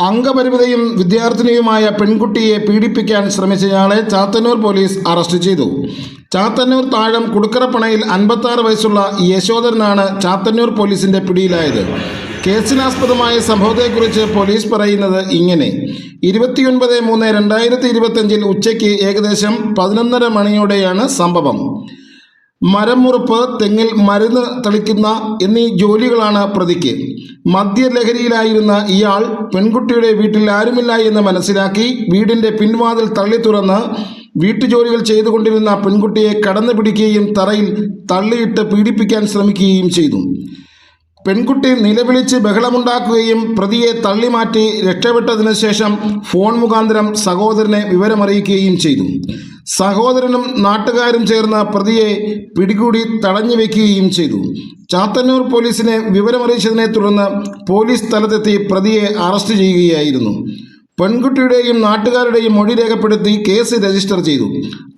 അംഗപരിമിതയും വിദ്യാർത്ഥിനിയുമായ പെൺകുട്ടിയെ പീഡിപ്പിക്കാൻ ശ്രമിച്ചയാളെ Chathannoor police arrest ചെയ്തു. ചാത്തന്നൂർ താഴം കുടുക്കറപ്പണയിൽ 56 വയസ്സുള്ള യശോധരനാണ് ചാത്തന്നൂർ പോലീസിന്റെ പിടിയിലായത്. കേസിനാസ്പദമായ സംഭവത്തെക്കുറിച്ച് പോലീസ് പറയുന്നത് ഇങ്ങനെ: 29/3/2025 ഉച്ചയ്ക്ക് ഏകദേശം 11:30 മണിയോടെയാണ് സംഭവം. മരം മുറിപ്പ്, തെങ്ങിൽ മരുന്ന് തളിക്കുന്ന എന്നീ ജോലികളാണ് പ്രതിക്ക്. മദ്യലഹരിയിലായിരുന്ന ഇയാൾ പെൺകുട്ടിയുടെ വീട്ടിൽ ആരുമില്ല എന്ന് മനസ്സിലാക്കി വീടിന്റെ പിൻവാതിൽ തള്ളി തുറന്ന് വീട്ടുജോലികൾ ചെയ്തുകൊണ്ടിരുന്ന പെൺകുട്ടിയെ കടന്നു പിടിക്കുകയും തറയിൽ തള്ളിയിട്ട് പീഡിപ്പിക്കാൻ ശ്രമിക്കുകയും ചെയ്തു. പെൺകുട്ടി നിലവിളിച്ച് ബഹളമുണ്ടാക്കുകയും പ്രതിയെ തള്ളിമാറ്റി രക്ഷപ്പെട്ടതിനു ശേഷം ഫോൺ മുഖാന്തരം സഹോദരനെ വിവരമറിയിക്കുകയും ചെയ്തു. സഹോദരനും നാട്ടുകാരും ചേർന്ന് പ്രതിയെ പിടികൂടി തടഞ്ഞു വയ്ക്കുകയും ചെയ്തു. ചാത്തന്നൂർ പോലീസിനെ വിവരമറിയിച്ചതിനെ തുടർന്ന് പോലീസ് സ്ഥലത്തെത്തി പ്രതിയെ അറസ്റ്റ് ചെയ്യുകയായിരുന്നു. പെൺകുട്ടിയുടെയും നാട്ടുകാരുടെയും മൊഴി രേഖപ്പെടുത്തി കേസ് രജിസ്റ്റർ ചെയ്തു.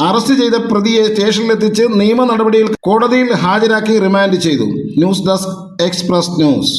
അറസ്റ്റ് ചെയ്ത പ്രതിയെ സ്റ്റേഷനിലെത്തിച്ച് നിയമ നടപടികൾ കോടതിയിൽ ഹാജരാക്കി റിമാൻഡ് ചെയ്തു. News desk, express news.